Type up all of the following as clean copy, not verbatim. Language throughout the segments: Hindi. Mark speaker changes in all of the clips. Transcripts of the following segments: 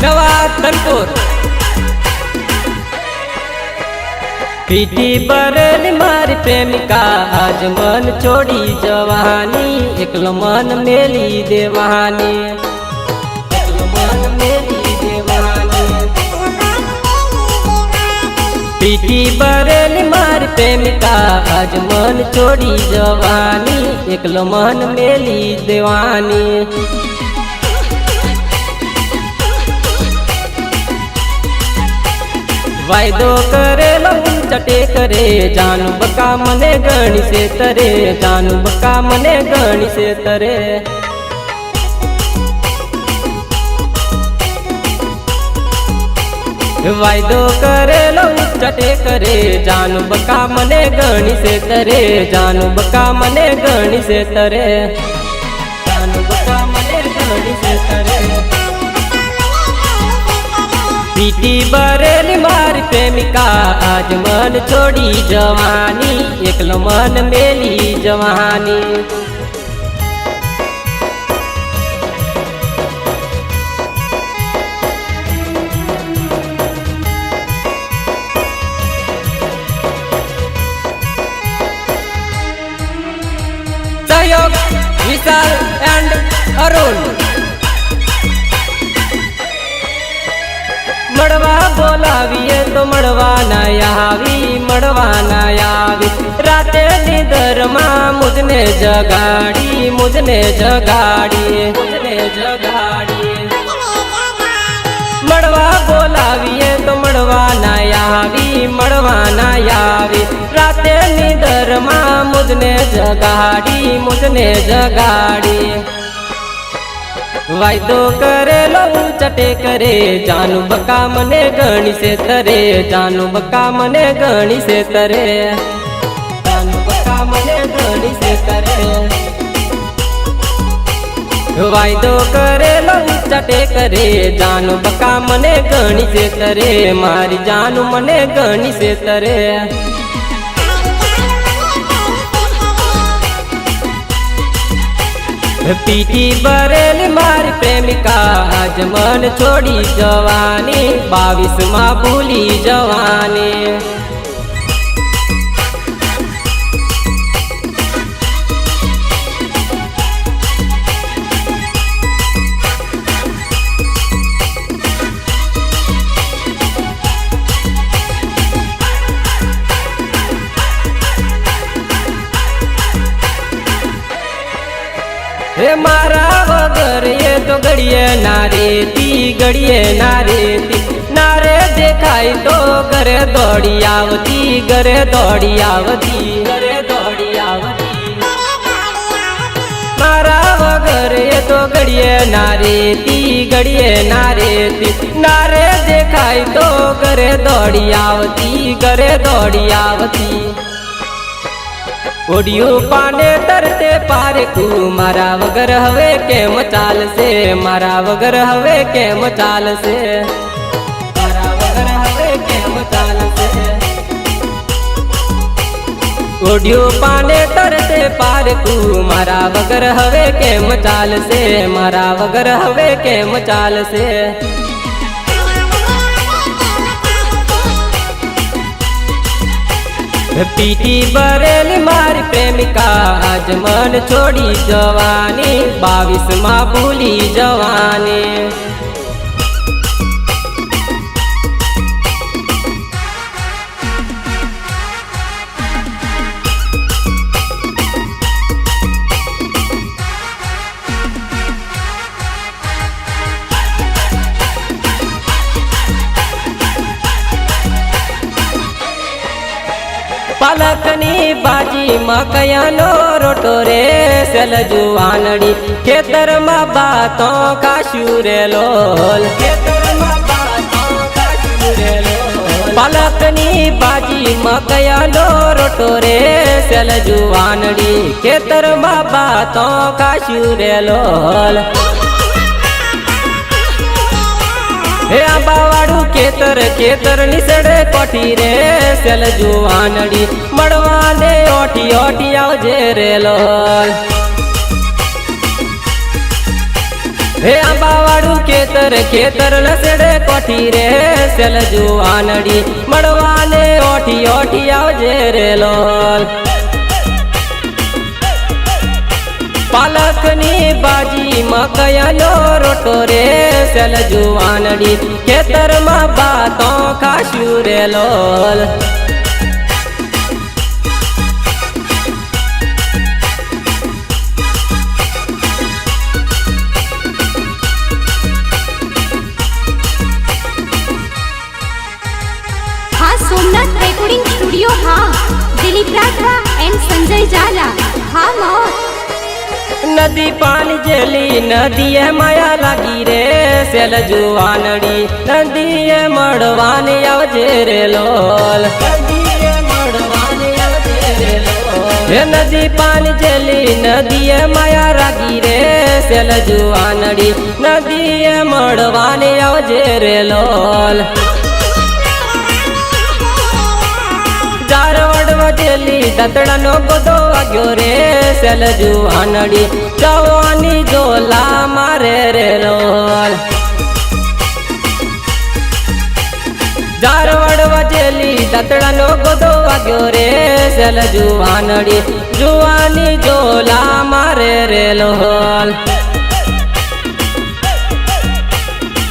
Speaker 1: नवा धनपुर पीठी बरेली मारी प्रेमिका आज मन छोड़ी जवानी एकलो मन मेली देवानी एकलो मन मेली देवानी पीठी बरेली मारी प्रेमिका आज मन छोड़ी जवानी एकलो मन मेली देवानी वायदो करे चटे करे जानू बका मने गणी से तरे जानू बका मने गणी से तरे वायदो करे चटे करे जानू बका मने गणी से तरे जानू बका मने गणी से तरे जानू बका मने गणी से तरे पीठी बरेली मारी प्रेमिका आज मन छोड़ी जवानी एकलो मन मेली जवानी सहयोग विशाल एंड अरुण मड़वा बोलाविए तो मड़वा ना आवी मड़वा ना आवी राते निदर माँ मुझने जगाड़ी मुझने जगाड़ी मुझने जगाड़ी मड़वा बोलाविए तो मड़वा ना आवी मड़वा ना आवी राते निदर माँ मुझने जगाड़ी मुझने जगाड़ी वायदो करे चटे करे जानू बका मने गणी से तरे जानू बका मने गणी से तरे जानू बका मने गणी से तरे वायदो करे चटे करे जानू बका मने गणी से तरे मारी जानू मने गणी से तरे पीठी बरेली मारी प्रेमिका आज मन छोड़ी जवानी 22 माँ भूली जवानी हे मारा वगर ये तो गड़िए नारेती गड़िए नारेती नारे देखाई तो करे दौड़ी आवती गरे दौड़ी आवती गरे दौड़ी आवती मारा वगर ये तो गड़िए नारेती नारे देखाई तो गरे दौड़ी आवती गरे दौड़ी आवती ओडियो पाने तरते पारे तू मारा वगर हवे के मचाल से मारा वगर हवे के मचाल से मारा वगर हवे के मचाल से ओडियो पाने तरते पारे तू मारा वगर हवे के मचाल से मारा वगर हवे के मचाल से पीठी बरेली मारी प्रेमिका आज मन छोड़ी जवानी 22 माँ भूली जवानी पालकनी बाजी मकयानो रोटो रे सेल जुवानड़ी खेतर मा बातों का शूरे लोल खेतर मा बातों का शूरे लोल पालकनी बाजी मकयानो रोटो रे सेल जुवानड़ी खेतर मा बातों का शूरे लोल हे आंबावाड़ू केतर केतर निसड़े कोठी रे सेल जुवानड़ी मड़वा ने ओठी ओठी आवजे रे लोल हे आंबावाड़ू खेतर खेतर लसड़े कोठी रे सेल जुआनड़ी मड़वाने ओठी ओठी आवजे रे लोल पालकनी बाजी मकयनो रोटो रे सेल जुआनड़ी खेतर मा बातों खाशू रे लोल
Speaker 2: सोमनाथ रेकॉर्डिंग स्टूडियो हाँ दिलीप राठवा एंड संजय जाला हाँ मौत
Speaker 1: नदी पानी जेली नदी माया लागी रे सेल जुआनड़ी नदी मड़वाने आवजे रे लोल हे नदी पानी जेली नदी माया लागी रे सेल जुआनड़ी नदी मड़वाने आवजे रे लोल वजेली दतड़नो गोदो आग्यो रे सेल जुआनड़ी जवानी जोला मारे रे लोल जारवड़ वजेली दतड़नो गोदो आग्यो रे सेल जुआनड़ी जुआनी जोला मारे रे लोल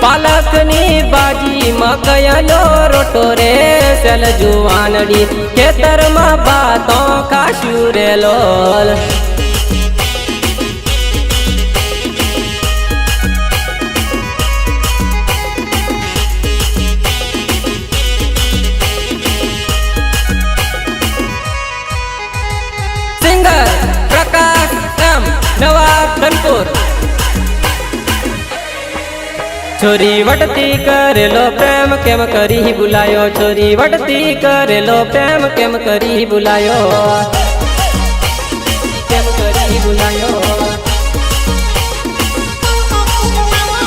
Speaker 1: पालकनी बाजी मकयनो रोटो रे सेल जुआनड़ी खेतर मा बातों खाशू रे लोल सिंगर प्रकाश एम नवाब धनपुर छोरी वटती करेलो प्रेम केम करी बुलायो छोरी वटती करेलो प्रेम केम करी बुलायो केम करी बुलायो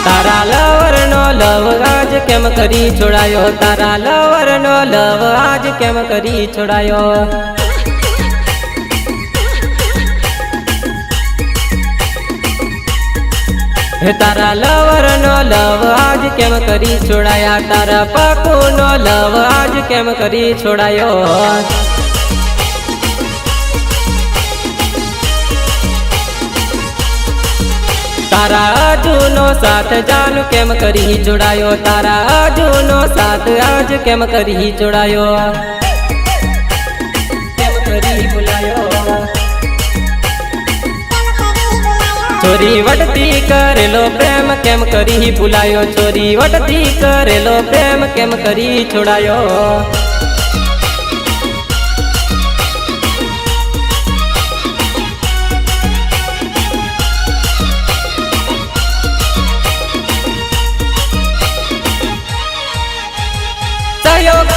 Speaker 1: तारा लवर नो लव आज केम करी छोड़ायो तारा लवर नो लव आज केम करी छोड़ायो हे तारा लवर नो लव आज केम करी छोड़ाया तारा पाकू नो लव आज केम करी छोड़ायो तारा अजूनो साथ जानू केम करी जोड़ायो तारा अजूनो साथ आज केम करी जोड़ायो केम करी बुलायो छोरी वटती करेलो प्रेम केम करी बुलायो छोरी वटती करेलो प्रेम केम करी छोड़ायो सहयोग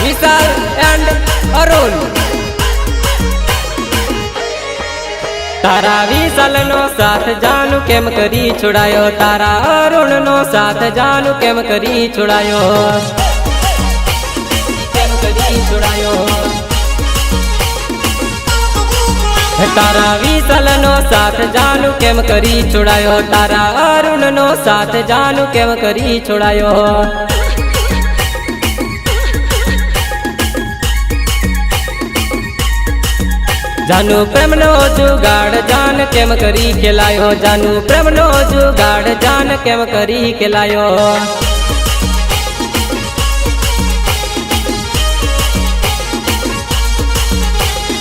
Speaker 1: विशाल एंड अरुण तारा विशाल नो साथ जानू केम करी छोड़ायो तारा अरुण नो साथ जानू केम करी छोड़ायो केम करी छोड़ायो तारा विशाल नो साथ जानू केम करी छोड़ायो तारा अरुण नो साथ जानू केम करी छोड़ायो जानू प्रेम नो जुगाड़ जान केम करी खिलायो जानू प्रेम नो जुगाड़ जान केम करी खिलायो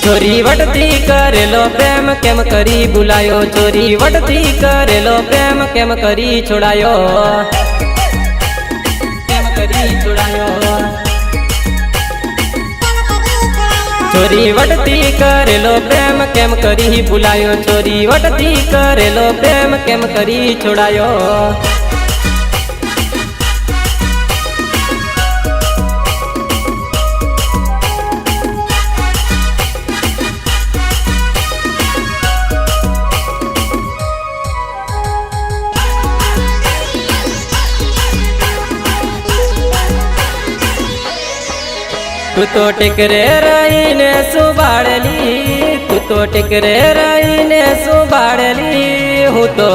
Speaker 1: छोरी वटती करेलो प्रेम केम करी बुलायो छोरी वटती करेलो प्रेम केम करी छोड़ायो केम करी छोड़ायो छोरी वटती करेलो प्रेम केम करी बुलायो छोरी वटती करेलो प्रेम केम करी छोड़ायो तू तो टिकरे रही ने सुबाड़ली तू તો ટેકરે રહીને સુબાડેલી હું તો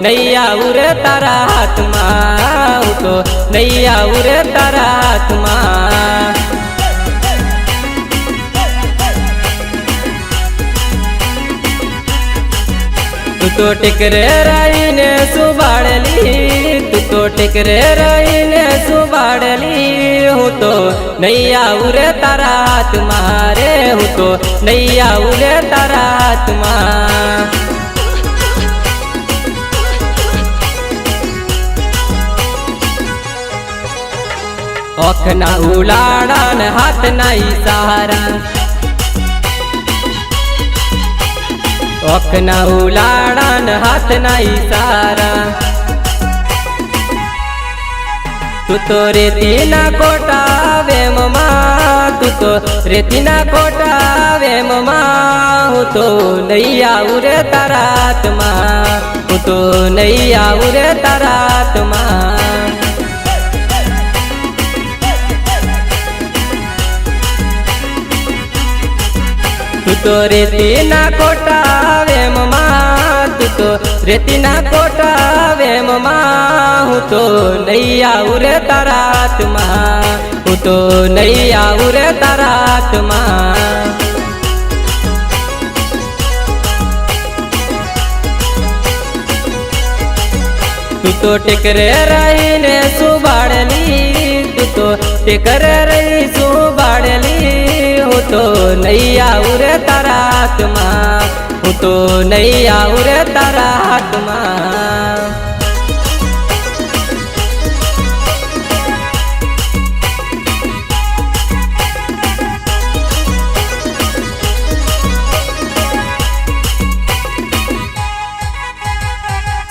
Speaker 1: નહીં આવું રે તારા હાથમાં, હું તો નહીં આવું રે તારા હાથમાં. તું તો ટેકરે રહીને સુબાડેલી, તું તો ટેકરે રહીને સુબાડેલી હું તો નહીં આવું રે તારા હાથમાં રે, હું તો નહીં આવું રે તારા હાથમાં. ઓખના ઉલાડા ને હાથના ઈશારા, ઓખના ઉલાડા ને હાથના ઈશારા. તું તો રેતીના કોટા વેમમાં, તું તો રેતીના કોટા વેમમાં હું તો નહીં આવું રે તારા હાથમાં, હું તો નહીં આવું રે તારા હાથમાં. તું તો રેતીના કોટા વેમમાં, તું તો રેતીના કોટા વેમમાં હું તો નહીં આવું રે તારા હાથમાં, હું તો નહીં આવું રે તારા હાથમાં. તું તો ટેકરે રહીને સુબાડેલી, તું તો ટેકરે રહી સુબાડેલી હું તો નહીં આવું રે તારા હાથમાં, હું તો નહીં આવું રે તારા હાથમાં.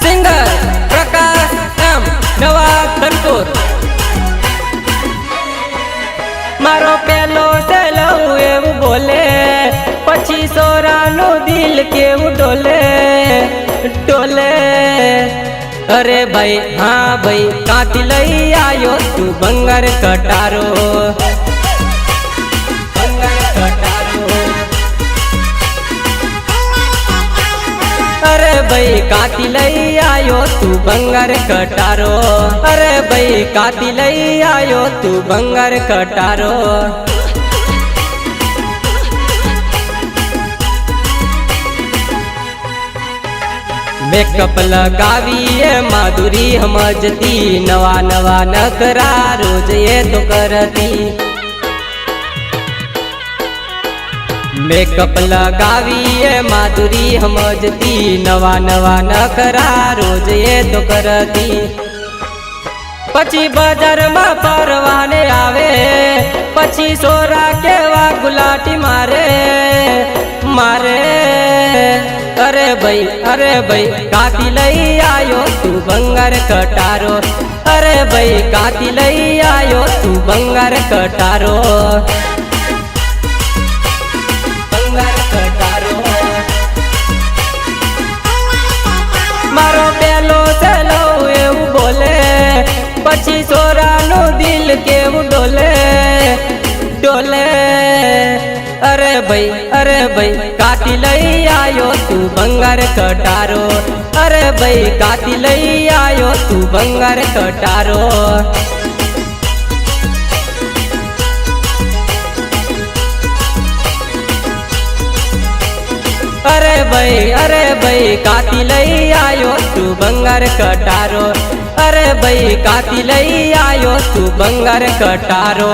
Speaker 1: સિંગર પ્રકાશ એમ નવા ધનપુર. મારો પેલો સેલો એવું બોલે, પછી સોરાનું દિલ કેવું ડોલે ડોલે. અરે ભાઈ હા ભાઈ કાંથી લઈ આવ્યો તું બંગાર કટારો, બંગાર કટારો. અરે ભાઈ કાંથી લઈ આવ્યો તું બંગાર કટારો, અરે ભાઈ કાંથી લઈ આવ્યો તું બંગાર કટારો. મેકઅપ લગાવીએ માધુરી સમજતી, નવા નવા નખરા રોજ એ તો કરતી. મેકઅપ લગાવીએ માધુરી સમજતી, નવા નવા નખરા રોજ એ તો કરતી. પછી બજારમાં પરવાને આવે, પછી સોરા કેવા ગુલાટી મારે મારે. અરે ભાઈ કાંથી લઈ આવ્યો તું બંગાર કટારો, અરે ભાઈ કાંથી લઈ આવ્યો તું બંગાર કટારો, બંગાર કટારો. મારો પેલો સેલો એવું બોલે, પછી સોરાનું દિલ કેવું ડોલે ડોલે. અરે ભાઈ કાંથી લઈ આવ્યો તું બંગાર કટારો, અરે ભાઈ કાંથી લઈ આવ્યો તું બંગાર કટારો. અરે ભાઈ કાંથી લઈ આવ્યો તું બંગાર કટારો, અરે ભાઈ કાંથી લઈ આવ્યો તું બંગાર કટારો.